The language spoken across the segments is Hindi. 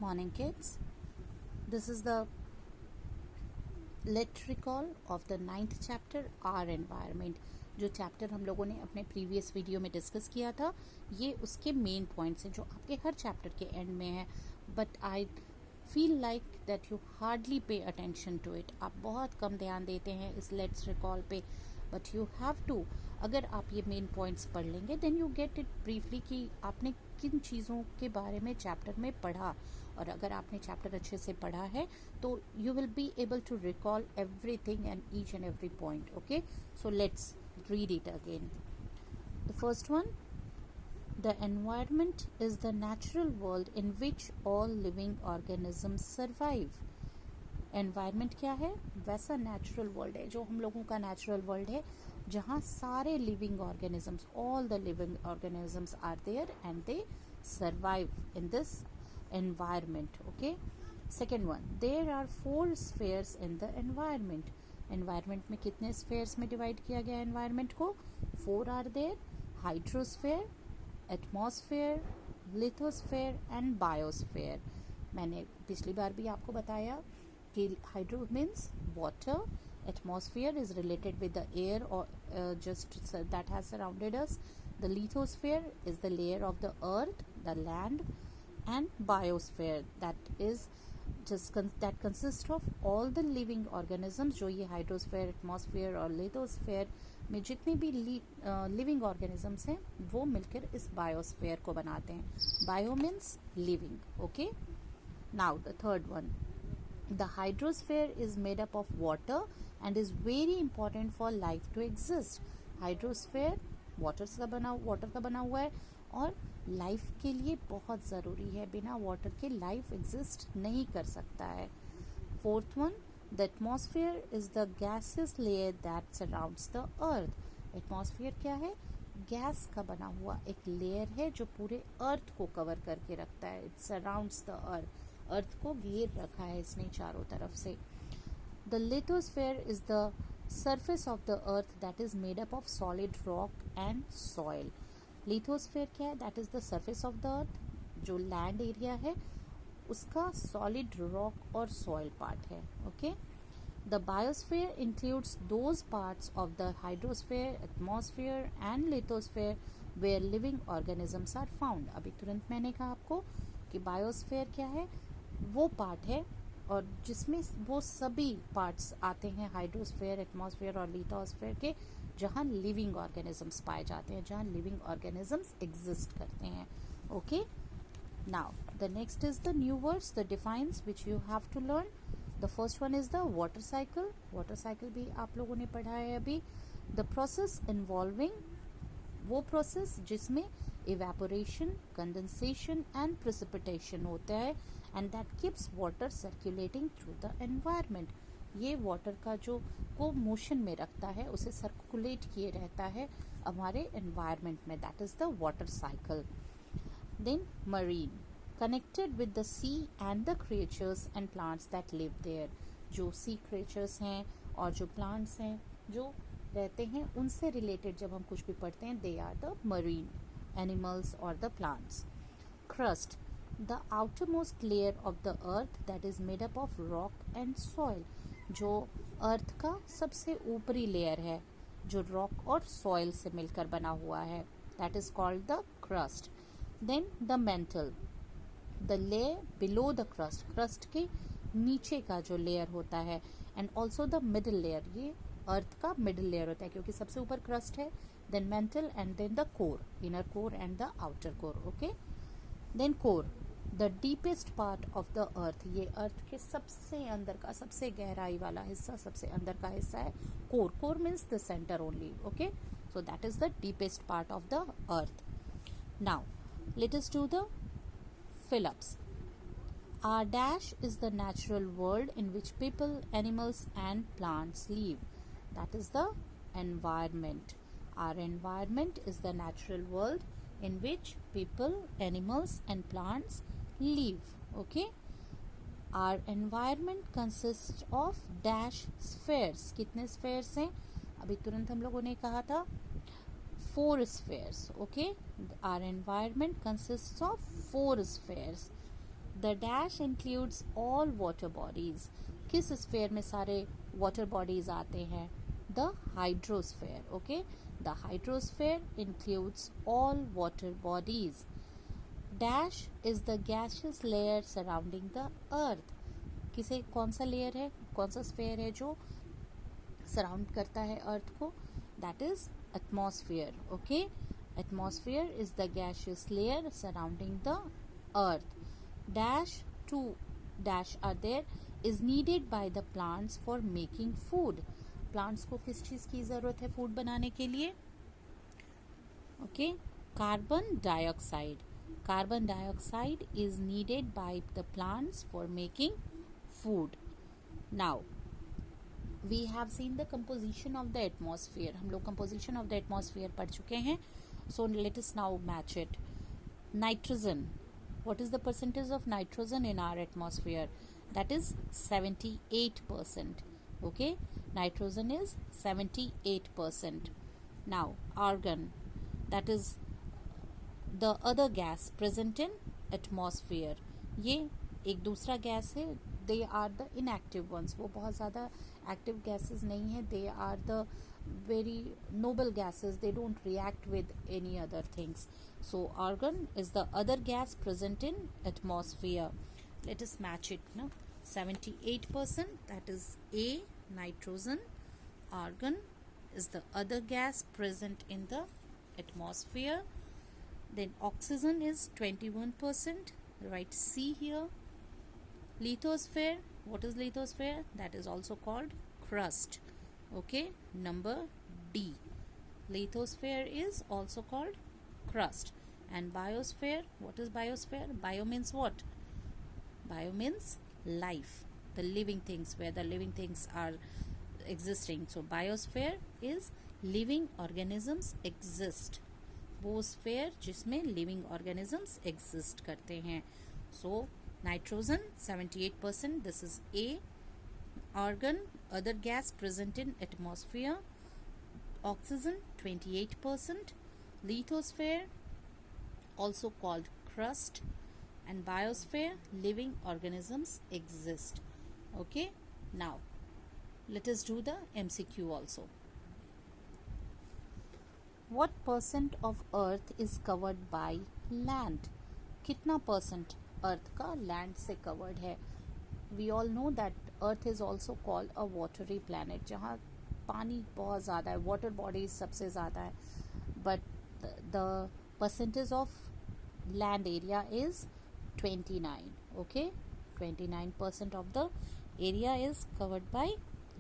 morning, kids. This is the let recall of the 9th chapter, Our Environment. जो चैप्टर हम लोगों ने अपने प्रीवियस वीडियो में डिस्कस किया था, ये उसके मेन पॉइंट्स हैं जो आपके हर चैप्टर के एंड में है. But I feel like that you hardly pay attention to it. आप बहुत कम ध्यान देते हैं इस लेट्स रिकॉल पे. But you have to. अगर आप ये मेन पॉइंट्स पढ़ लेंगे then you get it briefly कि आपने किन चीज़ों के बारे में चैप्टर में पढ़ा. और अगर आपने चैप्टर अच्छे से पढ़ा है तो you will be able to recall everything and each and every point. Okay, so let's read it again. The first one, the environment is the natural world in which all living organisms survive. Environment क्या है? वैसा natural world है जो हम लोगों का natural world है, जहाँ सारे living organisms, all the living organisms are there and they survive in this environment. Okay. Second one, there are 4 spheres in the environment. Environment में कितने स्फेयर्स में डिवाइड किया गया एनवायरमेंट को? 4 are there. Hydrosphere, atmosphere, lithosphere and biosphere. मैंने पिछली बार भी आपको बताया कि hydro means water, atmosphere is related with the air और just that has surrounded us. The lithosphere is the layer of the earth, the land, and biosphere that is that consists of all the living organisms. जो ये हाइड्रोस्फेयर, एटमॉस्फेयर और लिथोस्फेयर में जितने भी लिविंग ऑर्गेनिजम्स हैं वो मिलकर इस बायोस्फेयर को बनाते हैं. Bio means living. Okay, now the third one, the hydrosphere is made up of water and is very important for life to exist. Hydrosphere water का बना हुआ है और लाइफ के लिए बहुत ज़रूरी है. बिना वाटर के लाइफ एग्जिस्ट नहीं कर सकता है. Fourth one, the atmosphere is the gaseous layer that surrounds the earth. Atmosphere क्या है? गैस का बना हुआ एक लेयर है जो पूरे अर्थ को कवर करके रखता है. It surrounds the earth. Earth को घेर रखा है इसने चारों तरफ से. The lithosphere is the surface of the earth that is made up of solid rock and soil. Lithosphere क्या है? That is the surface of the earth. जो लैंड एरिया है उसका सॉलिड रॉक और सॉइल पार्ट है. Okay, the biosphere includes those parts of the hydrosphere, atmosphere and lithosphere where living organisms are found. अभी तुरंत मैंने कहा आपको कि बायोस्फेयर क्या है? वो पार्ट है और जिसमें वो सभी पार्ट्स आते हैं हाइड्रोस्फेयर, एटमॉस्फेयर और लिथोस्फेयर के, जहाँ लिविंग ऑर्गेनिजम्स पाए जाते हैं, जहाँ लिविंग ऑर्गेनिजम्स एग्जिस्ट करते हैं. Okay, now the next is the new words the defines which you have to learn. The first one is the water cycle. Water cycle भी आप लोगों ने पढ़ा है अभी. द प्रोसेस इन्वॉल्विंग, वो प्रोसेस जिसमें इवेपोरेशन, कंडेंसेशन एंड प्रेसिपिटेशन होता है and that keeps water circulating through the environment. ये वाटर का जो को मोशन में रखता है, उसे सर्कुलेट किए रहता है हमारे एनवायरनमेंट में. That is the water cycle. Then marine, connected with the sea and the creatures and plants that live there. जो सी क्रिएचर्स हैं और जो प्लांट्स हैं जो रहते हैं उनसे रिलेटेड जब हम कुछ भी पढ़ते हैं, they are the marine animals और the plants. Crust, the outermost layer of the earth that is made up of rock and soil. जो अर्थ का सबसे ऊपरी लेयर है जो रॉक और सॉइल से मिलकर बना हुआ है, that is called the crust. Then the mantle, the layer below the crust. crust के नीचे का जो लेयर होता है, and also the middle layer, ये अर्थ का मिडिल लेयर होता है क्योंकि सबसे ऊपर क्रस्ट है. then mantle and then the core, inner core and the outer core. okay, then core, the deepest part of the अर्थ. ये अर्थ के सबसे अंदर का, सबसे गहराई वाला हिस्सा, सबसे अंदर का हिस्सा है core. Core means the centre only. Okay, so that is the deepest part of the earth. Now let us do the fill-ups. Our dash is the natural world in which people, animals and plants live. That is the environment. Our environment is the natural world in which people, animals and plants live. Okay. Our environment consists of dash spheres. कितने spheres हैं? अभी तुरंत हम लोगों ने कहा था 4 spheres. Okay. Our environment consists of 4 spheres. The dash includes all water bodies. किस स्फेयर में सारे water bodies आते हैं? The hydrosphere. Okay, the hydrosphere includes all water bodies. Dash is the gaseous layer surrounding the earth. किसे कौन सा लेयर है, कौन सा स्फेयर है जो सराउंड करता है अर्थ को? That is atmosphere. Okay, atmosphere is the gaseous layer surrounding the earth. Dash to dash are there is needed by the plants for making food. Plants को किस चीज़ की ज़रूरत है फूड बनाने के लिए? Okay, carbon dioxide. Carbon dioxide is needed by the plants for making food. Now we have seen the composition of the atmosphere. हम लोग composition of the atmosphere पढ़ चुके हैं. So let us now match it. Nitrogen. What is the percentage of nitrogen in our atmosphere? That is 78%. Okay, nitrogen is 78%. Now argon, that is the other gas present in atmosphere. ये एक दूसरा गैस है. They are the inactive ones. वो बहुत ज़्यादा active gases नहीं है. They are the very noble gases. They don't react with any other things. So argon is the other gas present in atmosphere. Let us match it now. 78%, that is A, nitrogen. Argon is the other gas present in the atmosphere. Then oxygen is 21%. Write C here. Lithosphere. What is lithosphere? That is also called crust. Okay, number D. Lithosphere is also called crust. And biosphere. What is biosphere? Bio means what? Bio means life, the living things, where the living things are existing. So biosphere is living organisms exist. वो स्फेयर जिसमें लिविंग ऑर्गेनिजम्स एग्जिस्ट करते हैं. So nitrogen 78%, this is a. Argon, other gas present in atmosphere. Oxygen 28%. Lithosphere also called crust. And biosphere, living organisms exist. Okay, now let us do the MCQ also. What percent of earth is covered by land? कितना परसेंट अर्थ का लैंड से कवर्ड है? We all know that earth is also called a watery planet, जहाँ पानी बहुत ज़्यादा है, वाटर बॉडीज सबसे ज़्यादा है. But the percentage of land area is 29. Okay, 29% of the area is covered by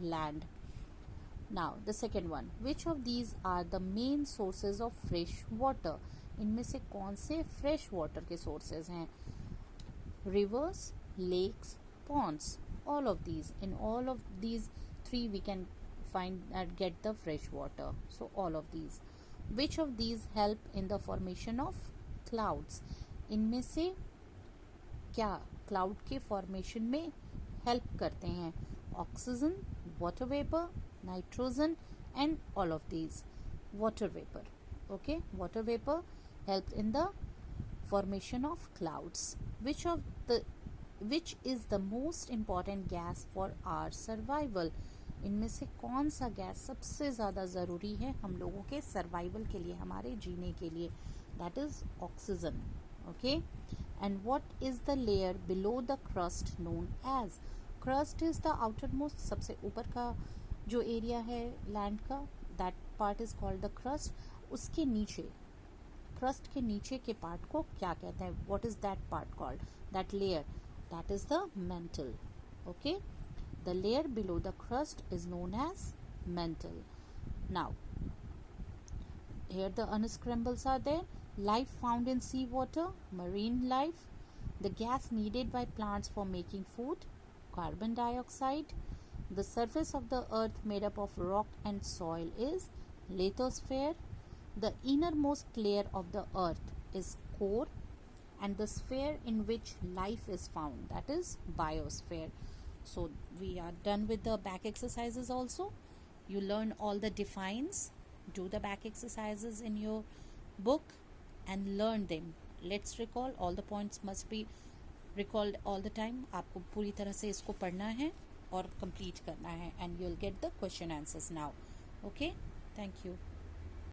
land. Now the second one, which of these are the main sources of fresh water? इनमें से कौन से fresh water के sources हैं? Rivers, lakes, ponds. All of these, in all of these three we can find and get the fresh water. So all of these. Which of these help in the formation of clouds? इनमें से क्या क्लाउड के फॉर्मेशन में हेल्प करते हैं? Oxygen, water vapour, nitrogen and all of these. Water vapour. Okay, water vapour help in the formation of clouds. Which is the most important gas for our survival? इनमें से कौन सा गैस सबसे ज़्यादा ज़रूरी है हम लोगों के सर्वाइवल के लिए, हमारे जीने के लिए? That is oxygen. Okay, and what is the layer below the crust known as? Crust is the outermost, सबसे ऊपर का जो एरिया है लैंड का, that part is called the crust. उसके नीचे, क्रस्ट के नीचे के पार्ट को क्या कहते हैं? What is that part called? That layer, that is the mental. Okay, the layer below the crust is known as mantle. Now here the unscrambles are there. Life found in sea water, marine life. The gas needed by plants for making food, carbon dioxide. The surface of the earth made up of rock and soil is lithosphere. The innermost layer of the earth is core, and the sphere in which life is found, that is biosphere. So we are done with the back exercises also. You learn all the defines. Do the back exercises in your book and learn them. Let's recall, all the points must be recalled all the time, आपको पूरी तरह से इसको पढ़ना है और कंप्लीट करना है, and you will get the question answers now. Okay, thank you.